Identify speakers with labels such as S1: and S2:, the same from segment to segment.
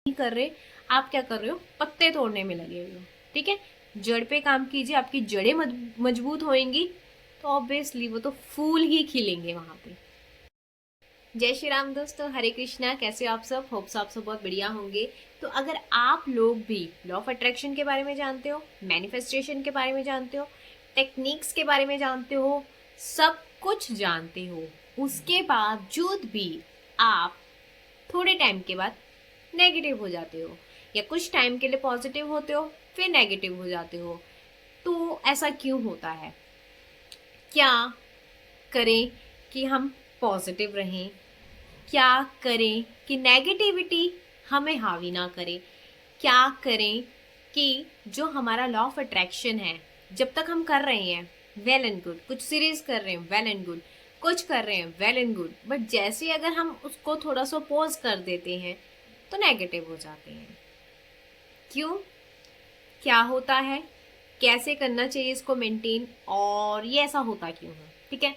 S1: नहीं कर रहे, आप क्या कर रहे हो, पत्ते तोड़ने में लगे हुए हो। ठीक है, जड़ पे काम कीजिए, आपकी जड़ें मजबूत होएंगी तो ऑब्वियसली वो तो फूल ही खिलेंगे वहां पे। जय श्री राम दोस्तों, हरे कृष्णा। कैसे हो आप सब? होप्स आप सब बहुत बढ़िया होंगे। तो अगर आप लोग भी लॉ ऑफ अट्रैक्शन के बारे में जानते हो, मैनिफेस्टेशन के बारे में जानते हो, टेक्निक्स के बारे में जानते हो, सब कुछ जानते हो, उसके बावजूद भी आप थोड़े टाइम के बाद नेगेटिव हो जाते हो, या कुछ टाइम के लिए पॉजिटिव होते हो फिर नेगेटिव हो जाते हो, तो ऐसा क्यों होता है? क्या करें कि हम पॉजिटिव रहें? क्या करें कि नेगेटिविटी हमें हावी ना करे? क्या करें कि जो हमारा लॉ ऑफ अट्रैक्शन है, जब तक हम कर रहे हैं वेल एंड गुड, कुछ सीरीज कर रहे हैं वेल एंड गुड, कुछ कर रहे हैं वेल एंड गुड, बट जैसे अगर हम उसको थोड़ा सा पॉज कर देते हैं तो नेगेटिव हो जाते हैं। क्यों? क्या होता है? कैसे करना चाहिए इसको मेंटेन, और ये ऐसा होता क्यों है? ठीक है,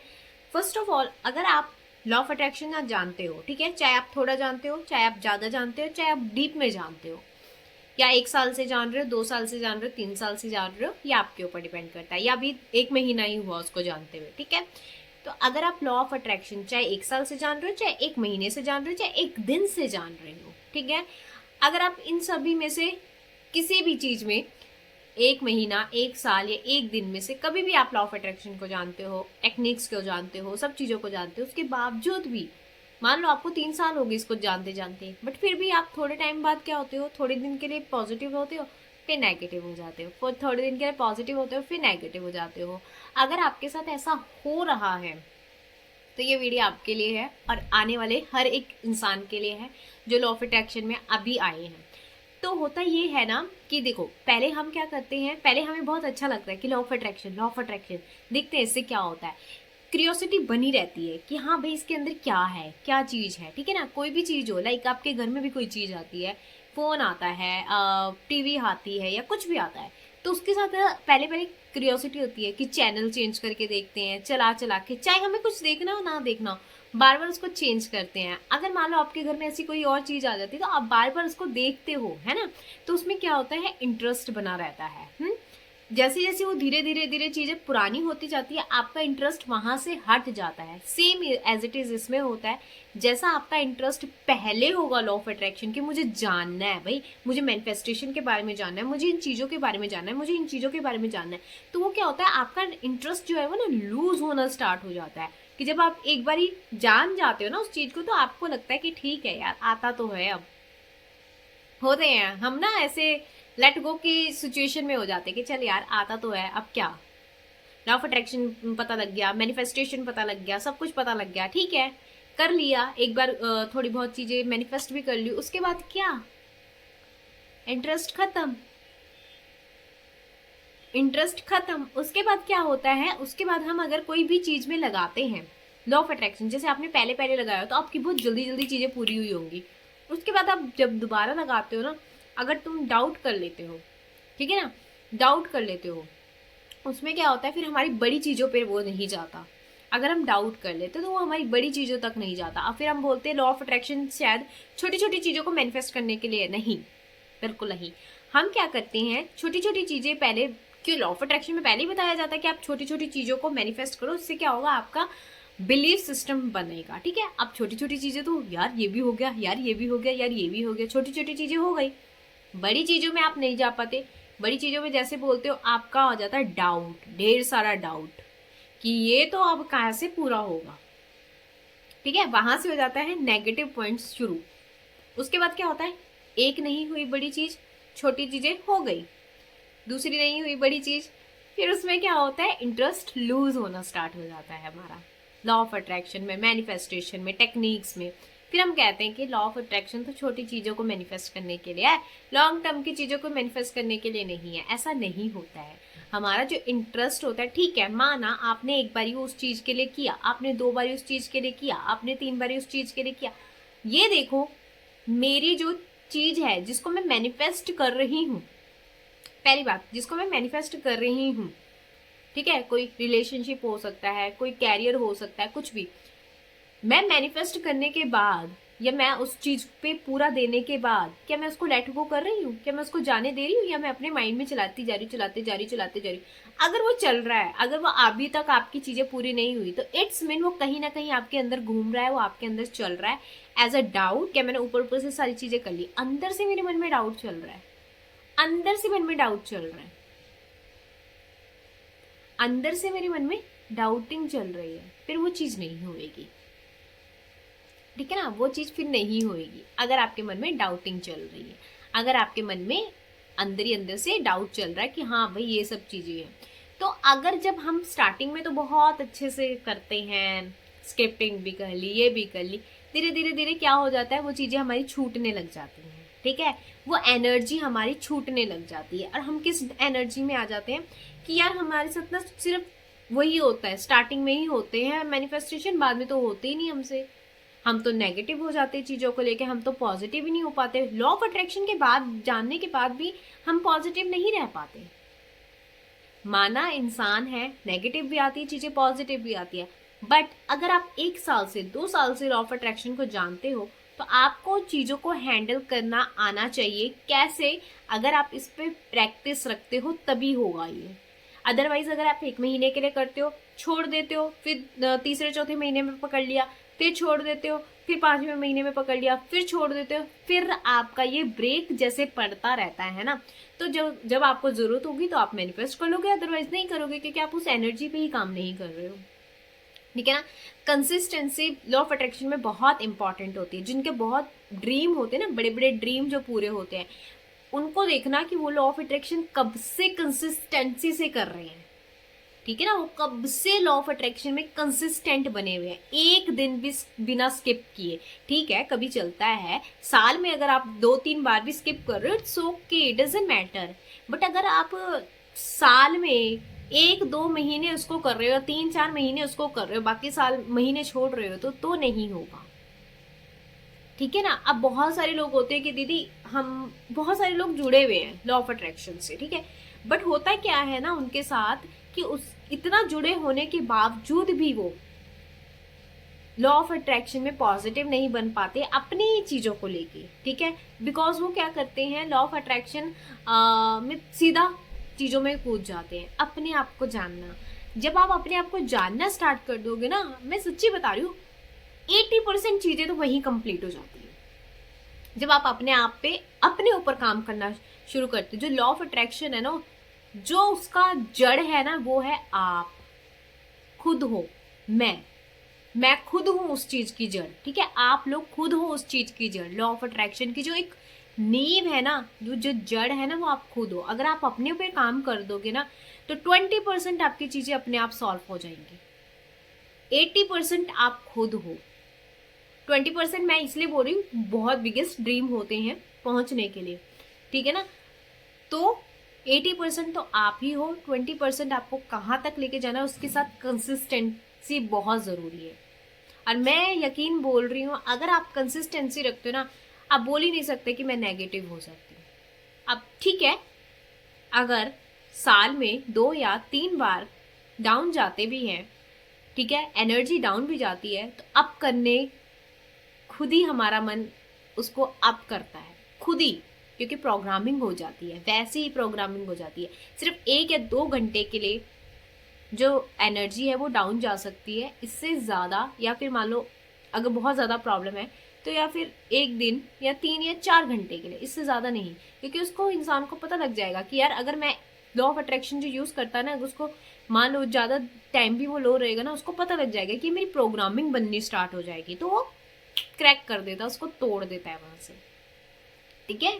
S1: फर्स्ट ऑफ ऑल, अगर आप लॉ ऑफ अट्रैक्शन ना जानते हो, ठीक है, चाहे आप थोड़ा जानते हो, चाहे आप ज्यादा जानते हो, चाहे आप डीप में जानते हो, या 1 साल से जान रहे हो, 2 साल से जान रहे हो, 3 साल से जान रहे हो, ये आपके ऊपर डिपेंड करता है, या अभी 1 महीना ही हुआ उसको जानते हुए। ठीक है, तो अगर आप लॉ ऑफ अट्रैक्शन चाहे 1 साल से जान रहे हो, चाहे 1 महीने से जान रहे हो, चाहे 1 दिन से जान रहे हो, ठीक है, अगर आप इन सभी में से किसी भी चीज में 1 महीना, 1 साल या 1 दिन में से कभी भी आप लॉ ऑफ अट्रैक्शन को जानते हो, टेक्निक्स को जानते हो, सब चीजों को जानते हो, उसके बावजूद भी मान लो आपको 3 साल हो गए इसको जानते जानते, बट फिर भी आप थोड़े टाइम बाद क्या होते हो, थोड़े दिन के लिए पॉजिटिव होते हो फिर नेगेटिव हो जाते हो, फिर थोड़े दिन के लिए पॉजिटिव होते हो फिर नेगेटिव हो जाते हो। अगर आपके साथ ऐसा हो रहा है तो ये वीडियो आपके लिए है और आने वाले हर एक इंसान के लिए है जो लॉ ऑफ अट्रैक्शन में अभी आए हैं। तो होता ये है ना कि देखो, पहले हम क्या करते हैं, पहले हमें बहुत अच्छा लगता है कि law of attraction, law of attraction देखते हैं इससे क्या होता है, क्यूरियोसिटी बनी रहती है कि हाँ भाई इसके अंदर क्या है, क्या चीज है। ठीक है ना, कोई भी चीज हो, लाइक आपके घर में भी कोई चीज आती है, फोन आता है, टीवी आती है, या कुछ भी आता है, तो उसके साथ पहले पहले क्यूरियोसिटी होती है कि चैनल चेंज करके देखते हैं, चला चला के, चाहे हमें कुछ देखना हो ना देखना हो, बार बार उसको चेंज करते हैं। अगर मान लो आपके घर में ऐसी कोई और चीज आ जाती है तो आप बार बार उसको देखते हो, है ना, तो उसमें क्या होता है, इंटरेस्ट बना रहता है। जैसे जैसे वो धीरे धीरे धीरे चीजें पुरानी होती जाती है, आपका इंटरेस्ट वहां से हट जाता है। सेम एज इट इज इसमें होता है, जैसा आपका इंटरेस्ट पहले होगा लॉ ऑफ अट्रैक्शन की, मुझे जानना है भाई, मुझे मैनिफेस्टेशन के बारे में जानना है, मुझे इन चीजों के बारे में जानना है, मुझे इन चीजों के बारे में जानना है, तो वो क्या होता है, आपका इंटरेस्ट जो है वो ना लूज होना स्टार्ट हो जाता है। कि जब आप एक बार जान जाते हो ना उस चीज को, तो आपको लगता है कि ठीक है यार, आता तो है। अब होते हैं हम ना ऐसे लेट गो की सिचुएशन में हो जाते हैं कि चल यार आता तो है, अब क्या, लॉ ऑफ अट्रैक्शन पता लग गया, मैनिफेस्टेशन पता लग गया, सब कुछ पता लग गया, ठीक है, कर लिया एक बार, थोड़ी बहुत चीजें मैनिफेस्ट भी कर ली, उसके बाद क्या, इंटरेस्ट खत्म, इंटरेस्ट खत्म। उसके बाद क्या होता है, उसके बाद हम अगर कोई भी चीज में लगाते हैं लॉ ऑफ अट्रैक्शन, जैसे आपने पहले पहले लगाया तो आपकी बहुत जल्दी जल्दी चीजें पूरी हुई होंगी, उसके बाद आप जब दोबारा लगाते हो ना, अगर तुम डाउट कर लेते हो, ठीक है ना, डाउट कर लेते हो, उसमें क्या होता है, फिर हमारी बड़ी चीजों पे वो नहीं जाता। अगर हम डाउट कर लेते तो वो हमारी बड़ी चीजों तक नहीं जाता, और फिर हम बोलते हैं लॉ ऑफ अट्रैक्शन शायद छोटी छोटी चीजों को मैनिफेस्ट करने के लिए। नहीं, बिल्कुल नहीं। हम क्या करते हैं, छोटी छोटी चीजें पहले, क्यों लॉ ऑफ अट्रैक्शन में पहले ही बताया जाता है कि आप छोटी छोटी चीजों को मैनिफेस्ट करो, इससे क्या होगा, आपका बिलीफ सिस्टम बनेगा। ठीक है, अब छोटी छोटी चीजें तो यार ये भी हो गया, यार ये भी हो गया, यार ये भी हो गया, छोटी छोटी चीजें हो गई, बड़ी चीजों में आप नहीं जा पाते। बड़ी चीजों में जैसे बोलते हो, आपका हो जाता है डाउट, ढेर सारा डाउट कि ये तो अब कहां से पूरा होगा। ठीक है, वहां से हो जाता है नेगेटिव पॉइंट्स शुरू। उसके बाद क्या होता है, एक नहीं हुई बड़ी चीज, छोटी चीजें हो गई, दूसरी नहीं हुई बड़ी चीज, फिर उसमें क्या होता है, इंटरेस्ट लूज होना स्टार्ट हो जाता है हमारा लॉ ऑफ अट्रैक्शन में, मैनिफेस्टेशन में, टेक्निक्स में। फिर हम कहते हैं कि लॉ ऑफ अट्रैक्शन तो छोटी चीजों को मैनिफेस्ट करने के लिए है, लॉन्ग टर्म की चीजों को मैनिफेस्ट करने के लिए नहीं है। ऐसा नहीं होता है। हमारा जो इंटरेस्ट होता है, ठीक है, माना आपने एक बारी उस चीज के लिए किया, आपने 2 बारी उस चीज के लिए किया, आपने 3 बारी उस चीज के लिए किया, ये देखो, मेरी जो चीज है जिसको मैं मैनिफेस्ट कर रही हूँ, पहली बात जिसको मैं मैनिफेस्ट कर रही हूँ, ठीक है, कोई रिलेशनशिप हो सकता है, कोई कैरियर हो सकता है, कुछ भी, मैं मैनिफेस्ट करने के बाद या मैं उस चीज पे पूरा देने के बाद क्या मैं उसको लेट गो कर रही हूँ, क्या मैं उसको जाने दे रही हूँ, या मैं अपने माइंड में चलाती जा रही हूँ, चलाते जा रही हूँ। अगर वो चल रहा है, अगर वो अभी तक आपकी चीजें पूरी नहीं हुई, तो इट्स मीन वो कहीं ना कहीं आपके अंदर घूम रहा है, वो आपके अंदर चल रहा है एज अ डाउट। क्या मैंने ऊपर ऊपर से सारी चीजें कर ली, अंदर से मेरे मन में डाउट चल रहा है, अंदर से मन में डाउट चल रहा है, अंदर से मेरे मन में डाउटिंग चल रही है, फिर वो चीज नहीं होएगी। ठीक है ना, वो चीज फिर नहीं होएगी अगर आपके मन में डाउटिंग चल रही है, अगर आपके मन में अंदर ही अंदर से डाउट चल रहा है कि हाँ भाई ये सब चीजें हैं। तो अगर जब हम स्टार्टिंग में तो बहुत अच्छे से करते हैं, स्क्रिप्टिंग भी कर ली, ये भी कर ली, धीरे धीरे धीरे क्या हो जाता है, वो चीजें हमारी छूटने लग जाती हैं। ठीक है, वो एनर्जी हमारी छूटने लग जाती है, और हम किस एनर्जी में आ जाते हैं कि यार हमारे साथ ना सिर्फ वही होता है, स्टार्टिंग में ही होते हैं मैनिफेस्टेशन, बाद में तो होते ही नहीं हमसे। हम तो नेगेटिव हो जाते हैं चीजों को लेके, हम तो पॉजिटिव ही नहीं हो पाते। लॉ ऑफ अट्रैक्शन के बाद, जानने के बाद भी हम पॉजिटिव नहीं रह पाते। माना इंसान है, नेगेटिव भी आती है चीजें, पॉजिटिव भी आती है, बट अगर आप 1 साल से 2 साल से लॉ ऑफ अट्रैक्शन को जानते हो, तो आपको चीजों को हैंडल करना आना चाहिए। कैसे? अगर आप इस पे प्रैक्टिस रखते हो तभी होगा ये। अदरवाइज अगर आप 1 महीने के लिए करते हो, छोड़ देते हो, फिर तीसरे चौथे महीने में पकड़ लिया, फिर छोड़ देते हो, फिर 5वें महीने में पकड़ लिया, फिर छोड़ देते हो, फिर आपका ये ब्रेक जैसे पड़ता रहता है ना। तो जब जब आपको जरूरत होगी तो आप मैनिफेस्ट कर लोगे, अदरवाइज नहीं करोगे, क्योंकि आप उस एनर्जी पे ही काम नहीं कर रहे हो। ठीक है ना, कंसिस्टेंसी लॉ ऑफ अट्रैक्शन में बहुत इंपॉर्टेंट होती है। जिनके बहुत ड्रीम होते हैं ना, बड़े बड़े ड्रीम जो पूरे होते हैं, उनको देखना कि वो लॉ ऑफ अट्रैक्शन कब से कंसिस्टेंसी से कर रहे हैं। ठीक है ना, वो कब से लॉ ऑफ अट्रैक्शन में कंसिस्टेंट बने हुए हैं, एक दिन भी बिना स्किप किए। ठीक है, कभी चलता है, साल में अगर आप 2-3 बार भी स्किप कर रहे हो, it's okay, doesn't matter. But अगर आप साल में 1-2 महीने उसको कर रहे हो, 3-4 महीने उसको कर रहे हो, बाकी साल महीने छोड़ रहे हो, तो नहीं होगा। ठीक है ना। अब बहुत सारे लोग होते हैं कि दीदी, हम बहुत सारे लोग जुड़े हुए हैं लॉ ऑफ अट्रैक्शन से, ठीक है, बट होता क्या है ना उनके साथ कि उस इतना जुड़े होने के बावजूद भी वो लॉ ऑफ अट्रैक्शन में पॉजिटिव नहीं बन पाते अपनी चीजों को लेके। ठीक है, बिकॉज वो क्या करते हैं, लॉ ऑफ अट्रैक्शन में सीधा चीजों में कूद जाते हैं। अपने आप को जानना, जब आप अपने आप को जानना स्टार्ट कर दोगे ना, मैं सच्ची बता रही हूँ, 80% चीजें तो वहीं कंप्लीट हो जाती है। जब आप अपने आप पे, अपने ऊपर काम करना शुरू करते हो। जो लॉ ऑफ अट्रैक्शन है ना, जो उसका जड़ है ना, वो है आप खुद हो। मैं खुद हूं उस चीज की जड़। ठीक है, आप लोग खुद हो उस चीज की जड़। लॉ ऑफ अट्रैक्शन की जो एक नींव है ना, जो जड़ है ना, वो आप खुद हो। अगर आप अपने ऊपर काम कर दोगे ना, तो 20% आपकी चीजें अपने आप सॉल्व हो जाएंगी। 80% आप खुद हो। 20% मैं इसलिए बोल रही हूँ, बहुत बिगेस्ट ड्रीम होते हैं पहुंचने के लिए। ठीक है ना, तो 80% तो आप ही हो, 20% आपको कहाँ तक लेके जाना है, उसके साथ कंसिस्टेंसी बहुत जरूरी है। और मैं यकीन बोल रही हूँ, अगर आप कंसिस्टेंसी रखते हो ना, आप बोल ही नहीं सकते कि मैं नेगेटिव हो सकती हूँ। अब ठीक है, अगर साल में 2 या 3 बार डाउन जाते भी हैं, ठीक है, एनर्जी डाउन भी जाती है, तो अप करने खुद ही हमारा मन उसको अप करता है, खुद ही, क्योंकि प्रोग्रामिंग हो जाती है, वैसी ही प्रोग्रामिंग हो जाती है। सिर्फ 1 या 2 घंटे के लिए जो एनर्जी है वो डाउन जा सकती है, इससे ज़्यादा, या फिर मान लो अगर बहुत ज़्यादा प्रॉब्लम है तो या फिर 1 दिन या 3 या 4 घंटे के लिए, इससे ज़्यादा नहीं। क्योंकि उसको, इंसान को पता लग जाएगा कि यार अगर मैं लॉ ऑफ अट्रैक्शन जो यूज़ करता है ना, उसको मान लो ज़्यादा टाइम भी वो लो रहेगा ना, उसको पता लग जाएगा कि मेरी प्रोग्रामिंग बननी स्टार्ट हो जाएगी, तो वो क्रैक कर देता है, उसको तोड़ देता है वहां से। ठीक है,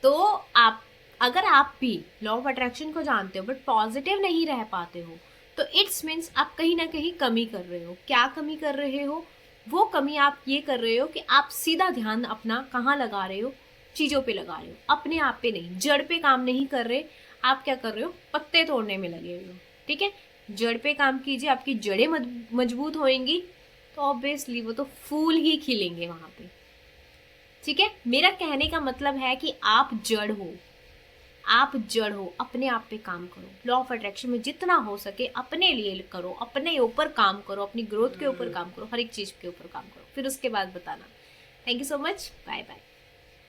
S1: तो आप, अगर आप भी लॉ ऑफ अट्रैक्शन को जानते हो बट पॉजिटिव नहीं रह पाते हो, तो इट्स मीन्स आप कहीं ना कहीं कमी कर रहे हो। क्या कमी कर रहे हो? वो कमी आप ये कर रहे हो कि आप सीधा ध्यान अपना कहाँ लगा रहे हो, चीजों पे लगा रहे हो, अपने आप पे नहीं, जड़ पे काम नहीं कर रहे। आप क्या कर रहे हो, पत्ते तोड़ने में लगे हुए हो। ठीक है, जड़ पे काम कीजिए, आपकी जड़ें मजबूत होएंगी, तो ऑब्वियसली वो तो फूल ही खिलेंगे वहां पे। ठीक है, मेरा कहने का मतलब है कि आप जड़ हो, आप जड़ हो, अपने आप पे काम करो। लॉ ऑफ अट्रैक्शन में जितना हो सके अपने लिए करो, अपने ऊपर काम करो, अपनी ग्रोथ के ऊपर काम करो, हर एक चीज के ऊपर काम करो, फिर उसके बाद बताना। Thank you so much, bye bye.